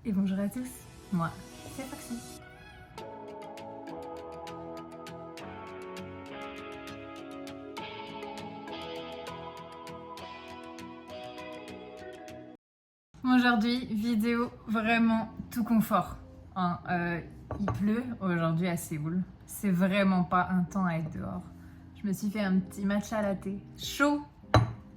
et bonjour à tous, moi c'est Foxy. Aujourd'hui, vidéo vraiment tout confort. Il pleut aujourd'hui à Séoul, c'est vraiment pas un temps à être dehors. Je me suis fait un petit matcha latte chaud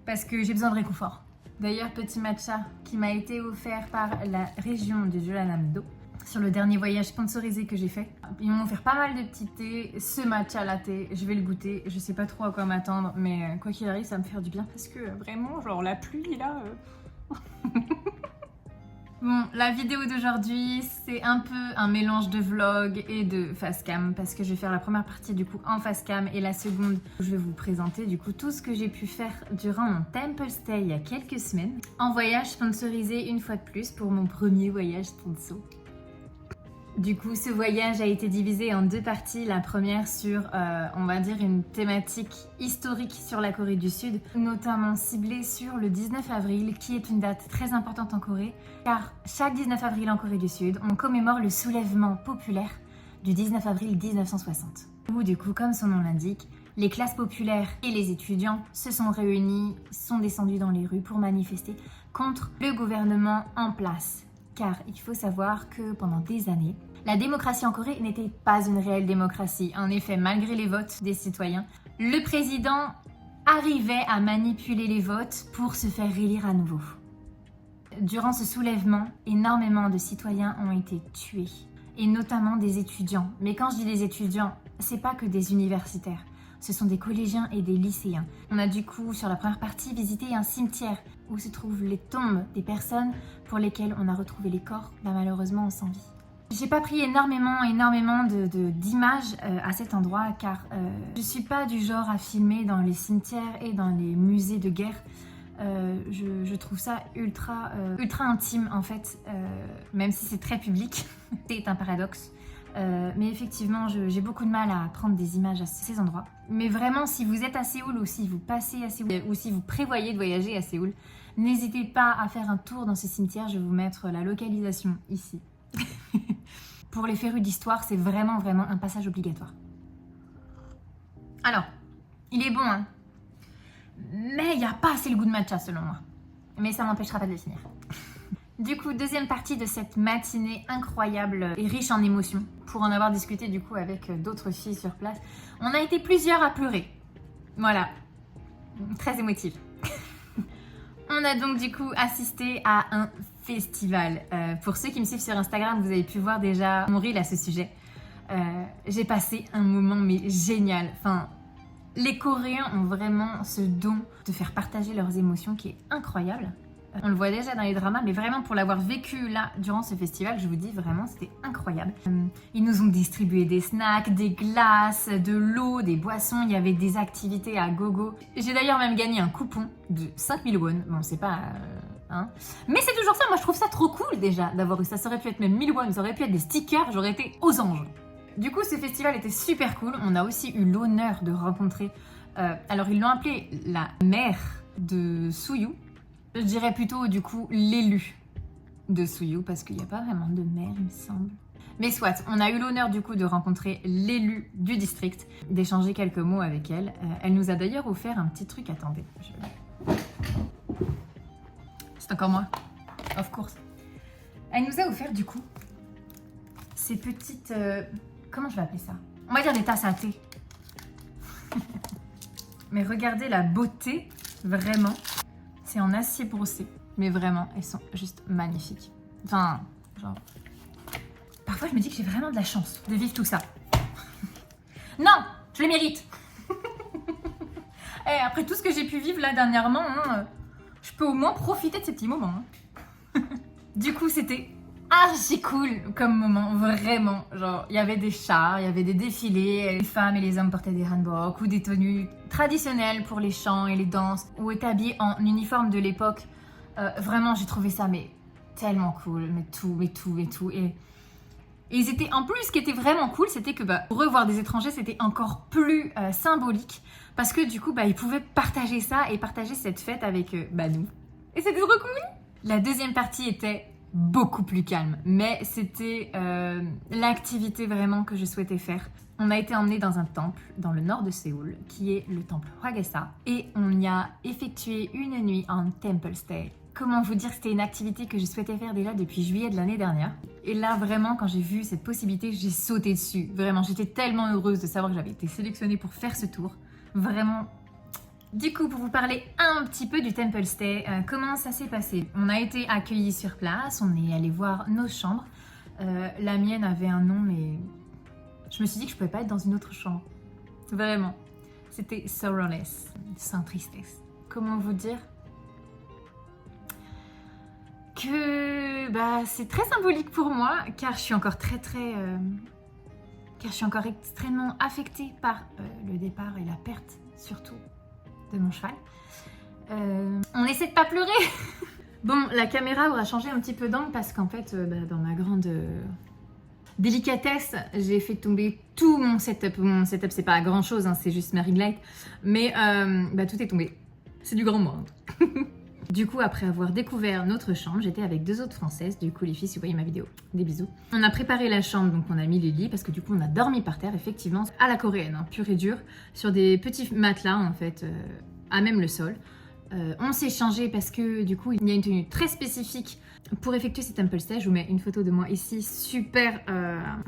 parce que j'ai besoin de réconfort. D'ailleurs, petit matcha qui m'a été offert par la région du Jeollanam-do sur le dernier voyage sponsorisé que j'ai fait. Ils m'ont offert pas mal de petits thés. Ce matcha latte, je vais le goûter. Je sais pas trop à quoi m'attendre, mais quoi qu'il arrive, ça va me faire du bien parce que vraiment, genre la pluie là. Bon, la vidéo d'aujourd'hui, c'est un peu un mélange de vlog et de facecam parce que je vais faire la première partie du coup en facecam et la seconde, je vais vous présenter du coup tout ce que j'ai pu faire durant mon Temple Stay il y a quelques semaines en voyage sponsorisé une fois de plus pour mon premier voyage sponsor. Du coup, ce voyage a été divisé en deux parties. La première sur, on va dire, une thématique historique sur la Corée du Sud, notamment ciblée sur le 19 avril, qui est une date très importante en Corée, car chaque 19 avril en Corée du Sud, on commémore le soulèvement populaire du 19 avril 1960. Où, du coup, comme son nom l'indique, les classes populaires et les étudiants se sont réunis, sont descendus dans les rues pour manifester contre le gouvernement en place. Car il faut savoir que pendant des années, la démocratie en Corée n'était pas une réelle démocratie. En effet, malgré les votes des citoyens, le président arrivait à manipuler les votes pour se faire élire à nouveau. Durant ce soulèvement, énormément de citoyens ont été tués, et notamment des étudiants. Mais quand je dis des étudiants, c'est pas que des universitaires. Ce sont des collégiens et des lycéens. On a du coup, sur la première partie, visité un cimetière où se trouvent les tombes des personnes pour lesquelles on a retrouvé les corps, malheureusement sans vie. J'ai pas pris énormément d'images à cet endroit car je suis pas du genre à filmer dans les cimetières et dans les musées de guerre. Je trouve ça ultra intime en fait, même si c'est très public. C'est un paradoxe. Mais effectivement, j'ai beaucoup de mal à prendre des images à ces endroits. Mais vraiment, si vous êtes à Séoul ou si vous passez à Séoul ou si vous prévoyez de voyager à Séoul, n'hésitez pas à faire un tour dans ce cimetière. Je vais vous mettre la localisation ici. Pour les férus d'histoire, c'est vraiment un passage obligatoire. Alors, il est bon, hein, mais il n'y a pas assez le goût de matcha selon moi. Mais ça m'empêchera pas de le finir. Du coup, deuxième partie de cette matinée incroyable et riche en émotions. Pour en avoir discuté du coup avec d'autres filles sur place, on a été plusieurs à pleurer. Voilà, très émotive. On a donc du coup assisté à un festival. Pour ceux qui me suivent sur Instagram, vous avez pu voir déjà mon reel à ce sujet. J'ai passé un moment mais génial. Enfin, les Coréens ont vraiment ce don de faire partager leurs émotions qui est incroyable. On le voit déjà dans les dramas, mais vraiment pour l'avoir vécu là durant ce festival, je vous dis vraiment c'était incroyable. Ils nous ont distribué des snacks, des glaces, de l'eau, des boissons, il y avait des activités à gogo. J'ai d'ailleurs même gagné un coupon de 5000 won, bon c'est pas... mais c'est toujours ça, moi je trouve ça trop cool déjà d'avoir eu ça, ça aurait pu être même 1000 won, ça aurait pu être des stickers, j'aurais été aux anges. Du coup ce festival était super cool, on a aussi eu l'honneur de rencontrer, alors ils l'ont appelé la mère de Suyu. Je dirais plutôt du coup l'élu de Suyu parce qu'il n'y a pas vraiment de maire il me semble. Mais soit, on a eu l'honneur du coup de rencontrer l'élu du district, d'échanger quelques mots avec elle. Elle nous a d'ailleurs offert un petit truc, attendez. C'est encore moi, of course. Elle nous a offert du coup ces petites... comment je vais appeler ça? On va dire des tasses à thé. Mais regardez la beauté, vraiment. C'est en acier brossé, mais vraiment, elles sont juste magnifiques. Enfin, genre... Parfois, je me dis que j'ai vraiment de la chance de vivre tout ça. Non, je le mérite. Et après tout ce que j'ai pu vivre là dernièrement, je peux au moins profiter de ces petits moments. Du coup, c'était archi cool comme moment, vraiment. Genre, il y avait des chars, il y avait des défilés, les femmes et les hommes portaient des hanboks ou des tenues traditionnelles pour les chants et les danses, ou étaient habillés en uniforme de l'époque. Vraiment, j'ai trouvé ça mais tellement cool, mais tout. Et ils étaient, en plus, ce qui était vraiment cool, c'était que revoir des étrangers, c'était encore plus symbolique, parce que du coup, ils pouvaient partager ça et partager cette fête avec nous. Et c'était trop cool. La deuxième partie était beaucoup plus calme. Mais c'était l'activité vraiment que je souhaitais faire. On a été emmenés dans un temple dans le nord de Séoul, qui est le temple Hwagesa, et on y a effectué une nuit en temple stay. Comment vous dire, c'était une activité que je souhaitais faire déjà depuis juillet de l'année dernière. Et là, vraiment, quand j'ai vu cette possibilité, j'ai sauté dessus. Vraiment, j'étais tellement heureuse de savoir que j'avais été sélectionnée pour faire ce tour. Vraiment. Du coup, pour vous parler un petit peu du temple stay, comment ça s'est passé? On a été accueillis sur place, on est allé voir nos chambres. La mienne avait un nom, mais je me suis dit que je pouvais pas être dans une autre chambre. Vraiment. C'était sorrowless, sans tristesse. Comment vous dire? Que c'est très symbolique pour moi, car je suis encore extrêmement affectée par le départ et la perte, surtout, de mon cheval. On essaie de pas pleurer. Bon, la caméra aura changé un petit peu d'angle parce qu'en fait, dans ma grande délicatesse, j'ai fait tomber tout mon setup. Mon setup, c'est pas grand chose, hein, c'est juste ma ring light, mais tout est tombé. C'est du grand mot. Hein. Du coup, après avoir découvert notre chambre, j'étais avec 2 autres Françaises. Du coup, les filles, si vous voyez ma vidéo, des bisous. On a préparé la chambre, donc on a mis les lits, parce que du coup, on a dormi par terre, effectivement, à la coréenne, hein, pure et dure, sur des petits matelas, en fait, à même le sol. On s'est changé parce que, du coup, il y a une tenue très spécifique pour effectuer ces temple stay. Je vous mets une photo de moi ici, super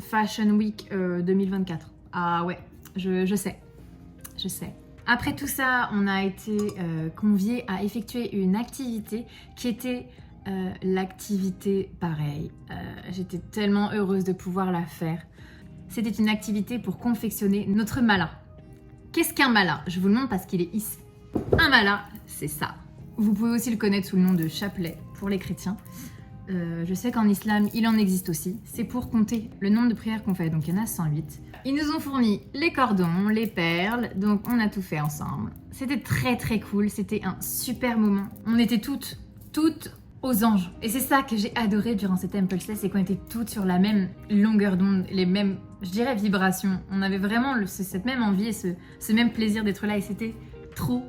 Fashion Week 2024. Ah ouais, je sais. Après tout ça, on a été conviés à effectuer une activité qui était l'activité pareille. J'étais tellement heureuse de pouvoir la faire. C'était une activité pour confectionner notre mala. Qu'est-ce qu'un mala? Je vous le montre parce qu'il est ici. Un mala, c'est ça. Vous pouvez aussi le connaître sous le nom de chapelet pour les chrétiens. Je sais qu'en islam, il en existe aussi. C'est pour compter le nombre de prières qu'on fait, donc il y en a 108. Ils nous ont fourni les cordons, les perles, donc on a tout fait ensemble. C'était très très cool, c'était un super moment. On était toutes aux anges. Et c'est ça que j'ai adoré durant cette temple stay, c'est qu'on était toutes sur la même longueur d'onde, les mêmes, je dirais, vibrations. On avait vraiment cette même envie et ce même plaisir d'être là et c'était trop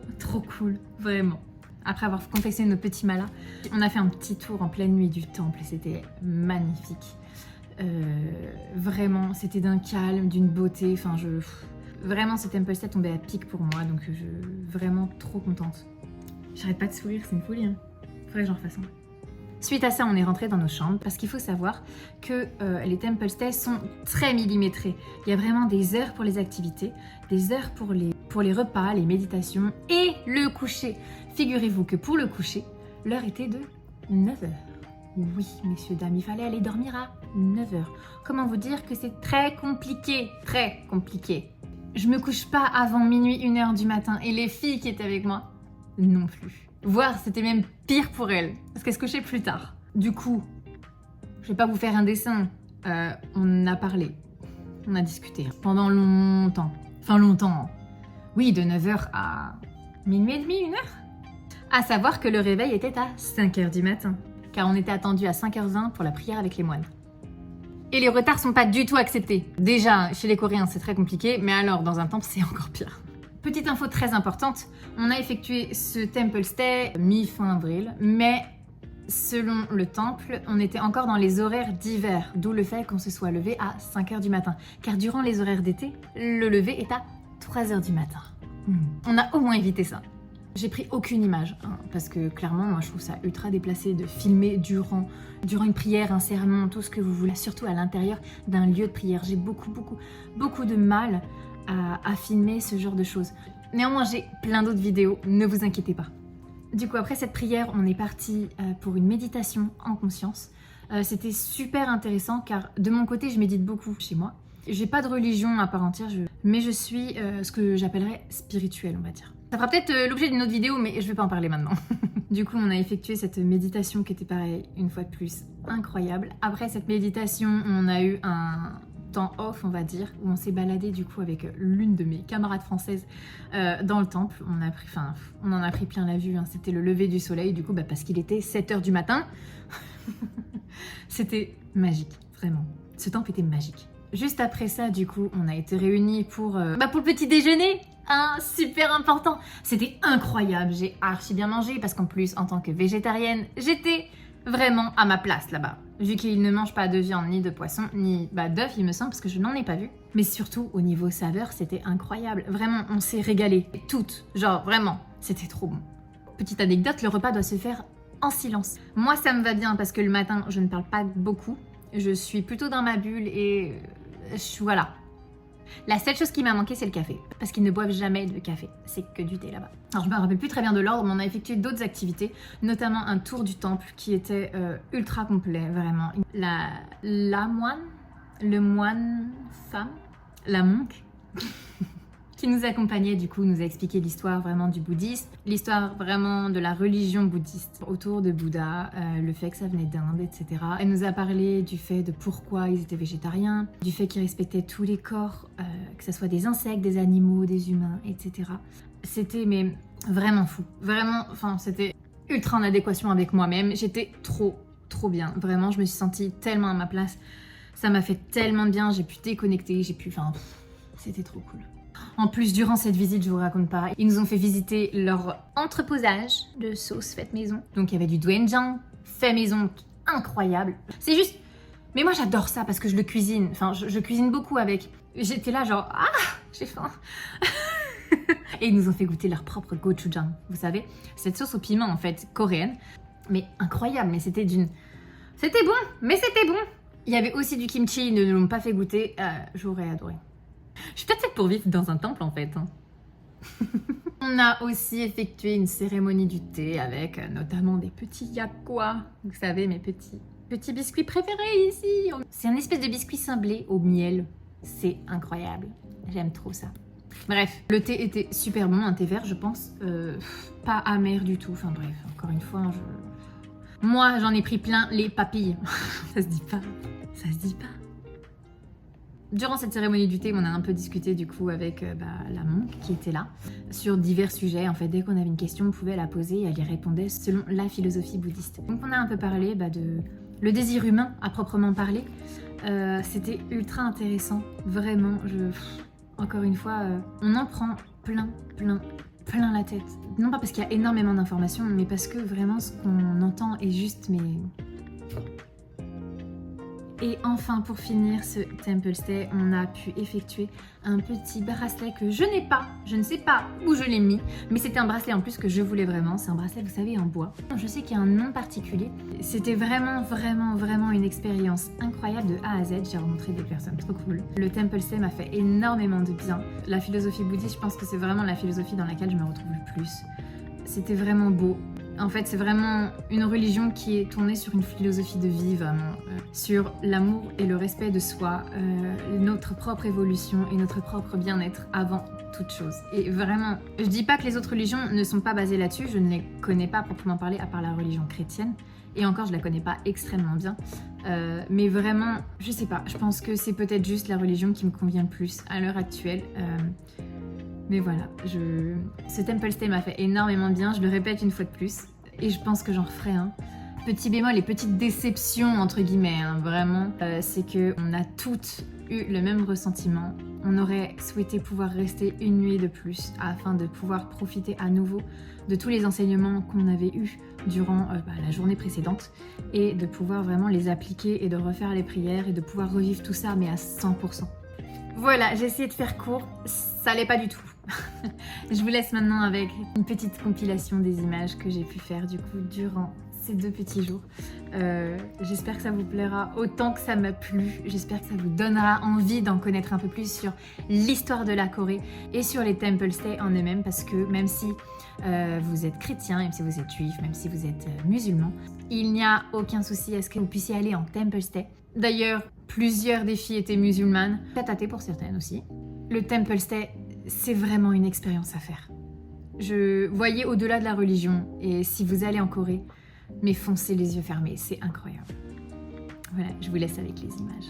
cool, vraiment. Après avoir confectionné nos petits malas, on a fait un petit tour en pleine nuit du temple et c'était magnifique. Vraiment, c'était d'un calme, d'une beauté. Enfin, vraiment, ce temple stay tombait à pic pour moi, donc vraiment trop contente. J'arrête pas de sourire, c'est une folie. Hein. Faudrait que j'en refasse un. Suite à ça, on est rentré dans nos chambres parce qu'il faut savoir que les temple stays sont très millimétrés. Il y a vraiment des heures pour les activités, des heures pour les repas, les méditations et le coucher. Figurez-vous que pour le coucher, l'heure était de 9h. Oui, messieurs, dames, il fallait aller dormir à 9h. Comment vous dire que c'est très compliqué. Je me couche pas avant minuit, 1h du matin. Et les filles qui étaient avec moi, non plus. Voire, c'était même pire pour elles. Parce qu'elles se couchaient plus tard. Du coup, je vais pas vous faire un dessin. On a parlé. On a discuté pendant longtemps. Enfin, longtemps. Oui, de 9h à minuit et demi, 1h. À savoir que le réveil était à 5h du matin. Car on était attendu à 5h20 pour la prière avec les moines. Et les retards sont pas du tout acceptés. Déjà, chez les Coréens, c'est très compliqué, mais alors dans un temple, c'est encore pire. Petite info très importante, on a effectué ce temple stay mi-fin avril, mais selon le temple, on était encore dans les horaires d'hiver, d'où le fait qu'on se soit levé à 5h du matin. Car durant les horaires d'été, le lever est à 3h du matin. On a au moins évité ça. J'ai pris aucune image, hein, parce que clairement, moi je trouve ça ultra déplacé de filmer durant une prière, un sermon, tout ce que vous voulez, surtout à l'intérieur d'un lieu de prière. J'ai beaucoup de mal à filmer ce genre de choses. Néanmoins, j'ai plein d'autres vidéos, ne vous inquiétez pas. Du coup, après cette prière, on est parti pour une méditation en conscience. C'était super intéressant car de mon côté, je médite beaucoup chez moi. J'ai pas de religion à part entière, mais je suis ce que j'appellerais spirituelle, on va dire. Ça fera peut-être l'objet d'une autre vidéo, mais je vais pas en parler maintenant. Du coup, on a effectué cette méditation qui était pareil, une fois de plus, incroyable. Après cette méditation, on a eu un temps off, on va dire, où on s'est baladé du coup avec l'une de mes camarades françaises dans le temple. On en a pris plein la vue, hein. C'était le lever du soleil, du coup, parce qu'il était 7h du matin. C'était magique, vraiment. Ce temple était magique. Juste après ça, du coup, on a été réunis pour le petit déjeuner. Super important. C'était incroyable. J'ai archi bien mangé parce qu'en plus, en tant que végétarienne, j'étais vraiment à ma place là-bas. Vu qu'ils ne mangent pas de viande, ni de poisson, ni d'œuf, il me semble, parce que je n'en ai pas vu. Mais surtout, au niveau saveur, c'était incroyable. Vraiment, on s'est régalé. Toutes. Genre, vraiment, c'était trop bon. Petite anecdote, le repas doit se faire en silence. Moi, ça me va bien, parce que le matin, je ne parle pas beaucoup. Je suis plutôt dans ma bulle et... voilà. La seule chose qui m'a manqué, c'est le café. Parce qu'ils ne boivent jamais de café. C'est que du thé là-bas. Alors, je me rappelle plus très bien de l'ordre, mais on a effectué d'autres activités, notamment un tour du temple qui était ultra complet, vraiment. La moine, le moine femme, la monque, qui nous accompagnait, du coup, nous a expliqué l'histoire vraiment du bouddhisme, l'histoire vraiment de la religion bouddhiste autour de Bouddha, le fait que ça venait d'Inde, etc. Elle nous a parlé du fait de pourquoi ils étaient végétariens, du fait qu'ils respectaient tous les corps, que ce soit des insectes, des animaux, des humains, etc. C'était mais vraiment fou, vraiment, enfin c'était ultra en adéquation avec moi-même. J'étais trop bien, vraiment, je me suis sentie tellement à ma place. Ça m'a fait tellement de bien, j'ai pu déconnecter, c'était trop cool. En plus, durant cette visite, je vous raconte pas, ils nous ont fait visiter leur entreposage de sauces faites maison. Donc il y avait du doenjang fait maison, incroyable. C'est juste... Mais moi j'adore ça parce que je le cuisine, enfin je cuisine beaucoup avec. J'étais là genre, ah, j'ai faim. Et ils nous ont fait goûter leur propre gochujang, vous savez, cette sauce au piment en fait, coréenne. Mais incroyable, mais c'était d'une... C'était bon, mais c'était bon. Il y avait aussi du kimchi, ils ne l'ont pas fait goûter, j'aurais adoré. Je suis peut-être faite pour vivre dans un temple en fait. On a aussi effectué une cérémonie du thé avec notamment des petits yakwa. Vous savez, mes petits biscuits préférés ici. C'est un espèce de biscuit cinglé au miel. C'est incroyable. J'aime trop ça. Bref, le thé était super bon, un thé vert je pense. Pas amer du tout. Enfin bref, encore une fois, moi j'en ai pris plein les papilles. Ça se dit pas. Ça se dit pas. Durant cette cérémonie du thé, on a un peu discuté du coup avec la monque qui était là sur divers sujets. En fait, dès qu'on avait une question, on pouvait la poser et elle y répondait selon la philosophie bouddhiste. Donc on a un peu parlé de le désir humain à proprement parler. C'était ultra intéressant, vraiment. Encore une fois, on en prend plein la tête. Non pas parce qu'il y a énormément d'informations, mais parce que vraiment ce qu'on entend est juste Et enfin, pour finir ce temple stay, on a pu effectuer un petit bracelet que je n'ai pas. Je ne sais pas où je l'ai mis, mais c'était un bracelet en plus que je voulais vraiment. C'est un bracelet, vous savez, en bois. Je sais qu'il y a un nom particulier. C'était vraiment une expérience incroyable de A à Z. J'ai rencontré des personnes trop cool. Le temple stay m'a fait énormément de bien. La philosophie bouddhiste, je pense que c'est vraiment la philosophie dans laquelle je me retrouve le plus. C'était vraiment beau. En fait, c'est vraiment une religion qui est tournée sur une philosophie de vie, vraiment, sur l'amour et le respect de soi, notre propre évolution et notre propre bien-être avant toute chose. Et vraiment, je dis pas que les autres religions ne sont pas basées là-dessus, je ne les connais pas proprement parler à part la religion chrétienne, et encore je la connais pas extrêmement bien, mais vraiment, je sais pas, je pense que c'est peut-être juste la religion qui me convient le plus à l'heure actuelle. Mais voilà, ce temple stay m'a fait énormément de bien, je le répète une fois de plus, et je pense que j'en referai un. Petit bémol et petite déception, entre guillemets, hein, vraiment, c'est qu'on a toutes eu le même ressentiment. On aurait souhaité pouvoir rester une nuit de plus, afin de pouvoir profiter à nouveau de tous les enseignements qu'on avait eus durant la journée précédente, et de pouvoir vraiment les appliquer, et de refaire les prières, et de pouvoir revivre tout ça, mais à 100%. Voilà, j'ai essayé de faire court, ça allait pas du tout. Je vous laisse maintenant avec une petite compilation des images que j'ai pu faire du coup durant ces 2 petits jours. J'espère que ça vous plaira autant que ça m'a plu. J'espère que ça vous donnera envie d'en connaître un peu plus sur l'histoire de la Corée et sur les temple stay en eux-mêmes, parce que même si vous êtes chrétien, même si vous êtes juif, même si vous êtes musulman, il n'y a aucun souci à ce que vous puissiez aller en temple stay. D'ailleurs, plusieurs des filles étaient musulmanes, peut-être athées pour certaines aussi. Le temple stay, c'est vraiment une expérience à faire. Je voyais au-delà de la religion, et si vous allez en Corée, mais foncez les yeux fermés, c'est incroyable. Voilà, je vous laisse avec les images.